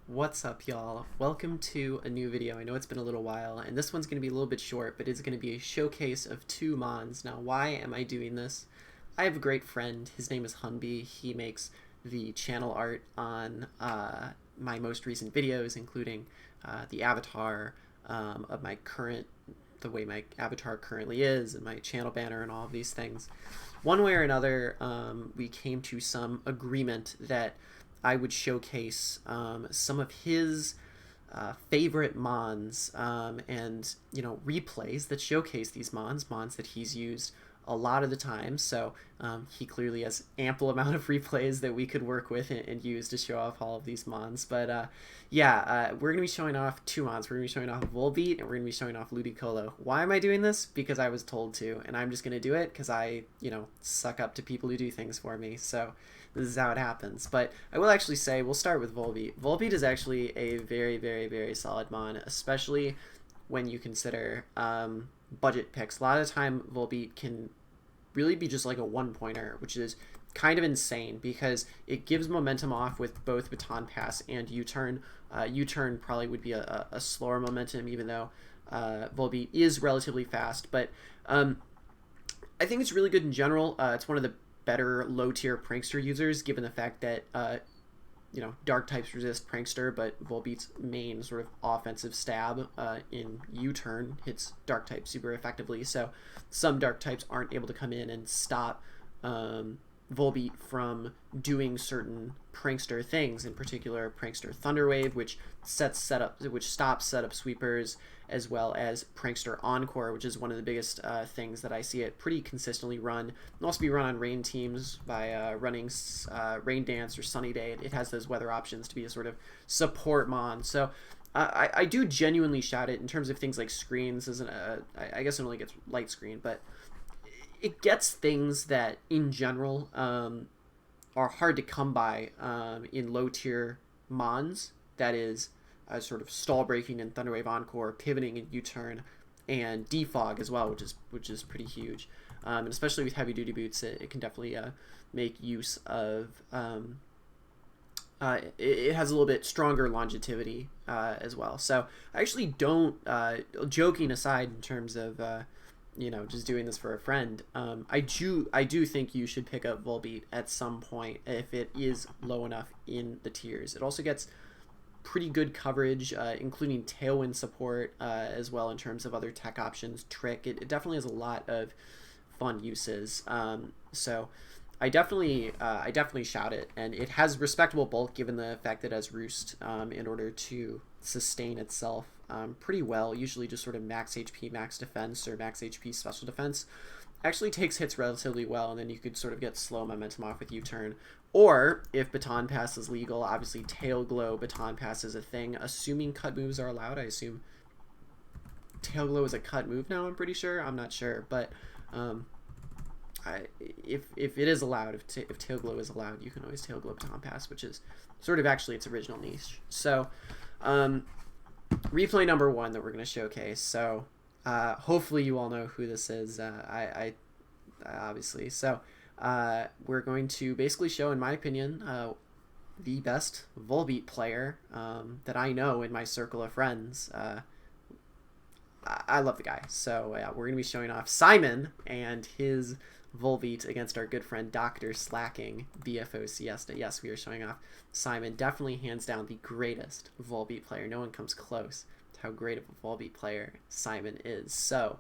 What's up, y'all? Welcome to a new video. I know it's been a little while, and this one's going to be a little bit short, but it's going to be a showcase of two mons. Now, why am I doing this? I have a great friend. His name is Hunby. He makes the channel art on my most recent videos, including the avatar of my current, the way my avatar currently is, and my channel banner, and all of these things. One way or another, we came to some agreement that I would showcase some of his favorite mons and replays that showcase these mons that he's used a lot of the time. So he clearly has ample amount of replays that we could work with and use to show off all of these mons. But we're gonna be showing off two mons. We're gonna be showing off VOLBEAT and we're gonna be showing off LUDICOLO. Why am I doing this? Because I was told to, and I'm just gonna do it because I suck up to people who do things for me. So this is how it happens. But I will actually say, we'll start with VOLBEAT. VOLBEAT is actually a very, very, very solid mon, especially when you consider budget picks. A lot of the time, VOLBEAT can really be just like a one-pointer, which is kind of insane because it gives momentum off with both baton pass and U-turn. U-turn probably would be a slower momentum, even though VOLBEAT is relatively fast. But I think it's really good in general. It's one of the better low-tier prankster users, given the fact that dark types resist prankster, but VOLBEAT's main sort of offensive stab in U-turn hits dark types super effectively. So some dark types aren't able to come in and stop VOLBEAT from doing certain prankster things, in particular prankster Thunderwave, which stops setup sweepers, as well as prankster Encore, which is one of the biggest things that I see it pretty consistently run. It'll also be run on rain teams by running Rain Dance or Sunny Day. It has those weather options to be a sort of support mon. So I do genuinely shout it in terms of things like screens. I guess it only gets light screen, but it gets things that in general are hard to come by in low tier mons. That is sort of stall breaking and Thunderwave Encore, pivoting and U-turn, and defog as well, which is pretty huge. And especially with heavy duty boots, it can definitely make use of. It has a little bit stronger longevity as well. So I actually don't. Joking aside, in terms of just doing this for a friend, I do think you should pick up VOLBEAT at some point if it is low enough in the tiers. It also gets pretty good coverage, including tailwind support as well in terms of other tech options, trick. It definitely has a lot of fun uses. So I definitely shout it, and it has respectable bulk given the fact that it has roost in order to sustain itself pretty well. Usually just sort of max HP, max defense, or max HP special defense. Actually takes hits relatively well, and then you could sort of get slow momentum off with U-turn. Or if baton pass is legal, obviously tail glow baton pass is a thing. Assuming cut moves are allowed, I assume tail glow is a cut move now. I'm pretty sure. I'm not sure, but if it is allowed, if tail glow is allowed, you can always tail glow baton pass, which is sort of actually its original niche. So replay number one that we're going to showcase. So hopefully you all know who this is. I obviously. So we're going to basically show, in my opinion, the best VOLBEAT player that I know in my circle of friends. I love the guy. So we're going to be showing off Simon and his VOLBEAT against our good friend Dr. Slacking, BFO Siesta. Yes, we are showing off Simon. Definitely hands down the greatest VOLBEAT player. No one comes close to how great of a VOLBEAT player Simon is. So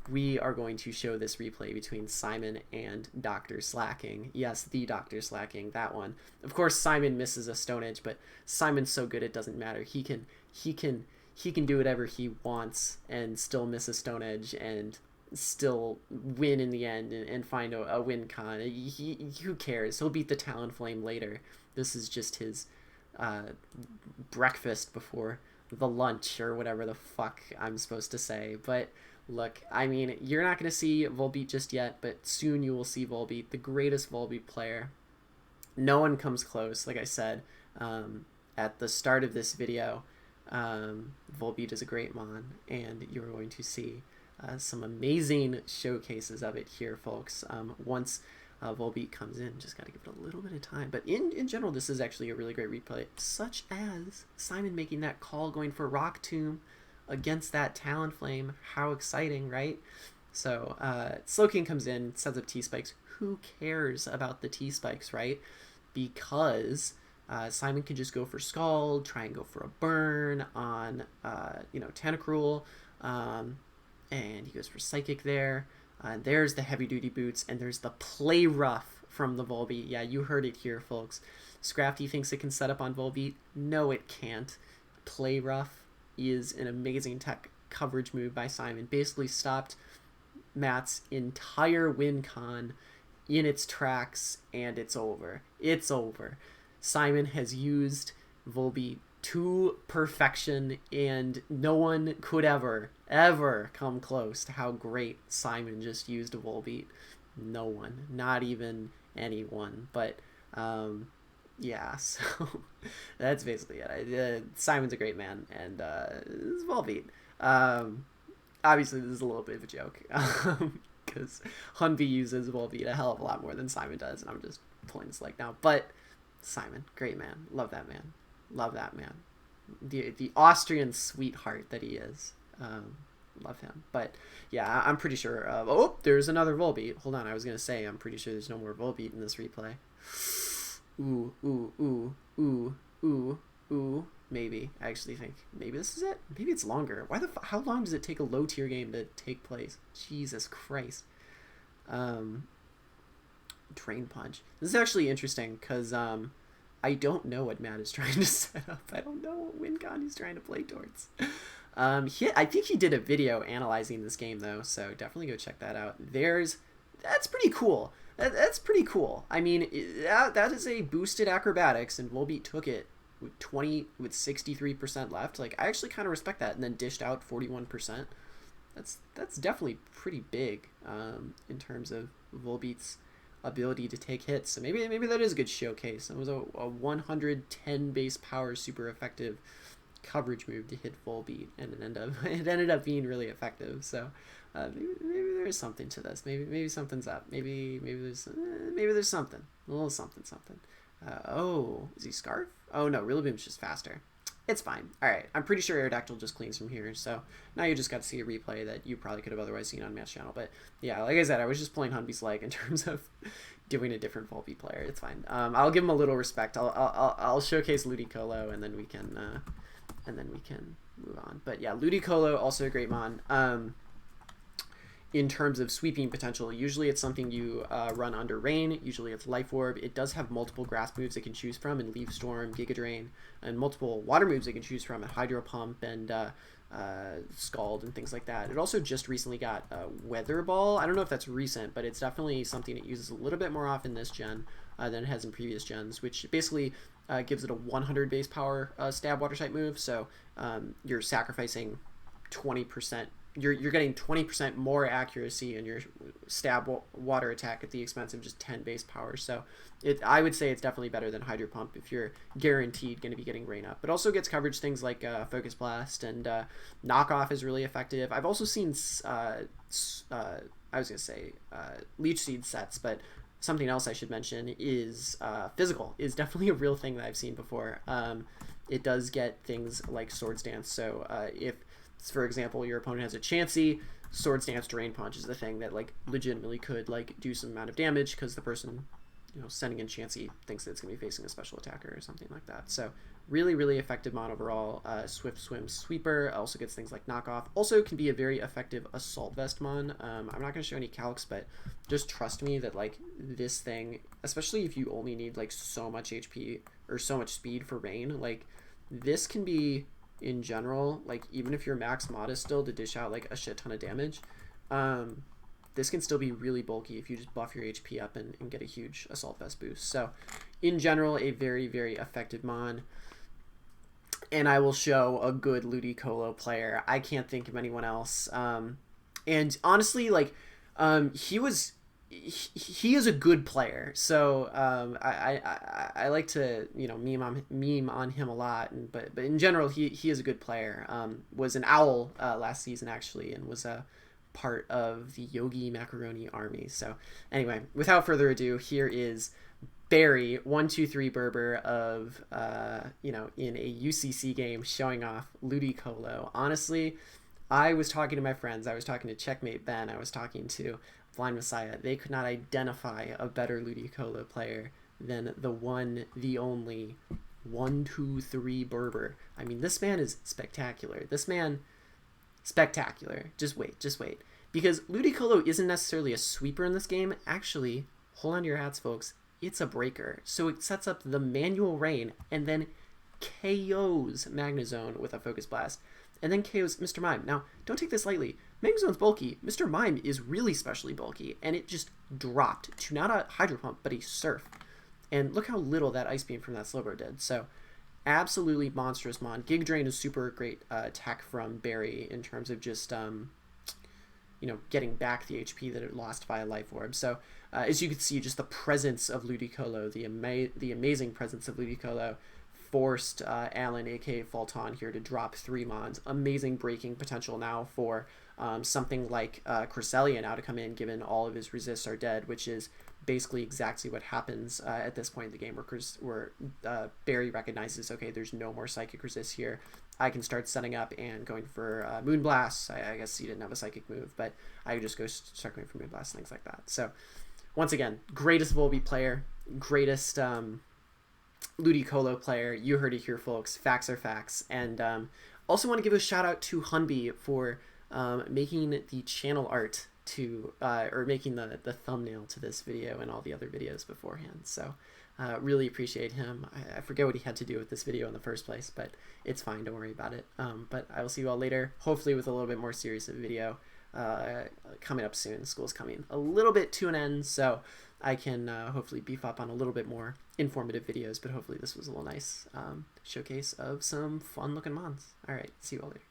we are going to show this replay between Simon and Dr. Slacking. Yes, the Dr. Slacking, that one. Of course, Simon misses a Stone Edge, but Simon's so good it doesn't matter. He can do whatever he wants and still miss a Stone Edge and still win in the end and find a win con. Who cares? He'll beat the Talonflame later. This is just his breakfast before the lunch, or whatever the fuck I'm supposed to say. But look, I mean, you're not going to see VOLBEAT just yet, but soon you will see VOLBEAT, the greatest VOLBEAT player. No one comes close, like I said at the start of this video. VOLBEAT is a great mon, and you're going to see some amazing showcases of it here, folks. Once Volbeat comes in. Just got to give it a little bit of time. But in general, this is actually a really great replay, such as Simon making that call, going for Rock Tomb against that Talonflame. How exciting, right? So Slowking comes in, sets up T-Spikes. Who cares about the T-Spikes, right? Because Simon can just go for Scald, try and go for a burn on, Tentacruel, and he goes for Psychic there. There's the heavy-duty boots, and there's the Play Rough from the Volbeat. Yeah, you heard it here, folks. Scrafty thinks it can set up on Volbeat. No, it can't. Play Rough is an amazing tech coverage move by Simon. Basically stopped Matt's entire win con in its tracks, and it's over. It's over. Simon has used Volbeat to perfection, and no one could ever come close to how great Simon just used a Volbeat. No one, not even anyone. But yeah, so that's basically it. Simon's a great man, and this is Volbeat. Obviously, this is a little bit of a joke, because Hunby uses Volbeat a hell of a lot more than Simon does, and I'm just pulling this leg now. But Simon, great man. Love that man. Love that man. The Austrian sweetheart that he is. Love him. But yeah, I'm pretty sure. Oh, there's another Volbeat. Hold on, I was going to say, I'm pretty sure there's no more Volbeat in this replay. Ooh, ooh, ooh, ooh, ooh, ooh. Maybe. I actually think maybe this is it. Maybe it's longer. How long does it take a low tier game to take place? Jesus Christ. Drain Punch. This is actually interesting because I don't know what Matt is trying to set up. I don't know what win con he's trying to play towards. I think he did a video analyzing this game though, so definitely go check that out. That's pretty cool. That's pretty cool. I mean, that is a boosted acrobatics, and Volbeat took it with 63% left. Like, I actually kind of respect that, and then dished out 41%. That's definitely pretty big in terms of Volbeat's ability to take hits. So maybe that is a good showcase. It was a 110 base power super effective coverage move to hit Volbeat, and it ended up being really effective. So maybe there's something to this. Maybe something's up. Maybe there's something, a little something. Oh, is he Scarf? Oh no, Rillaboom's just faster. It's fine. Alright, I'm pretty sure Aerodactyl just cleans from here, so now you just got to see a replay that you probably could have otherwise seen on Matt's channel. But yeah, like I said, I was just pulling Hunby's leg in terms of doing a different Volbeat player. It's fine. I'll give him a little respect. I'll showcase Ludicolo, and then we can move on. But yeah, Ludicolo, also a great mon. In terms of sweeping potential, usually it's something you run under Rain. Usually it's Life Orb. It does have multiple grass moves it can choose from in Leaf Storm, Giga Drain, and multiple water moves it can choose from at Hydro Pump and Scald and things like that. It also just recently got Weather Ball. I don't know if that's recent, but it's definitely something it uses a little bit more often this gen than it has in previous gens, which basically gives it a 100 base power stab water type move. So you're sacrificing 20%. You're getting 20% more accuracy in your stab water attack at the expense of just 10 base power. So I would say it's definitely better than Hydro Pump if you're guaranteed going to be getting Rain Up. But also gets coverage things like Focus Blast, and Knockoff is really effective. I've also seen Leech Seed sets, but something else I should mention is Physical is definitely a real thing that I've seen before. It does get things like Swords Dance. So if, for example, your opponent has a Chansey, Swords Dance Drain Punch is the thing that like legitimately could like do some amount of damage because the person, sending in Chansey thinks that it's gonna be facing a special attacker or something like that. So really effective mon overall. Swift Swim Sweeper also gets things like Knockoff. Also can be a very effective Assault Vest mon. I'm not gonna show any calcs, but just trust me that like this thing, especially if you only need like so much HP or so much speed for Rain, like this can be, in general, like even if you're max modest still to dish out like a shit ton of damage, this can still be really bulky if you just buff your HP up and get a huge Assault Vest boost. So in general, a very effective mon, and I will show a good Ludicolo player. I can't think of anyone else, and honestly, like he is a good player, so I like to meme on him a lot, but in general he is a good player. Was an owl last season actually, and was part of the Yogi Macaroni army. So anyway, without further ado, here is Barry 123 Berber of in a UCC game showing off Ludicolo. Honestly, I was talking to my friends. I was talking to Checkmate Ben. I was talking to Blind Messiah. They could not identify a better Ludicolo player than the one, the only 123 Berber. I mean, this man is spectacular. This man, spectacular. Just wait. Because Ludicolo isn't necessarily a sweeper in this game. Actually, hold on to your hats, folks. It's a breaker. So it sets up the manual rain and then KOs Magnezone with a Focus Blast. And then KOs Mr. Mime. Now, don't take this lightly. Magnezone's bulky. Mr. Mime is really specially bulky. And it just dropped to not a Hydro Pump, but a Surf. And look how little that Ice Beam from that Slowbro did. So, absolutely monstrous mon. Gig Drain is super great attack from Barry in terms of just, getting back the HP that it lost via Life Orb. So, as you can see, just the presence of Ludicolo, the amazing presence of Ludicolo, forced Alan, aka Fulton, here to drop 3 mons. Amazing breaking potential now for something like Cresselia now to come in, given all of his resists are dead, which is basically exactly what happens at this point in the game, where Barry recognizes, okay, there's no more Psychic Resist here. I can start setting up and going for Moonblast. I guess he didn't have a Psychic move, but I could just go start going for Moonblast, things like that. So, once again, greatest Volbeat player, greatest Ludicolo player. You heard it here, folks. Facts are facts. And also want to give a shout out to Hunby for making the channel art to or making the thumbnail to this video and all the other videos beforehand. So really appreciate him. I forget what he had to do with this video in the first place, but it's fine. Don't worry about it. But I will see you all later, hopefully with a little bit more serious of a video coming up soon. School's coming a little bit to an end, so I can hopefully beef up on a little bit more informative videos, but hopefully this was a little nice showcase of some fun looking mons. All right, see you all later.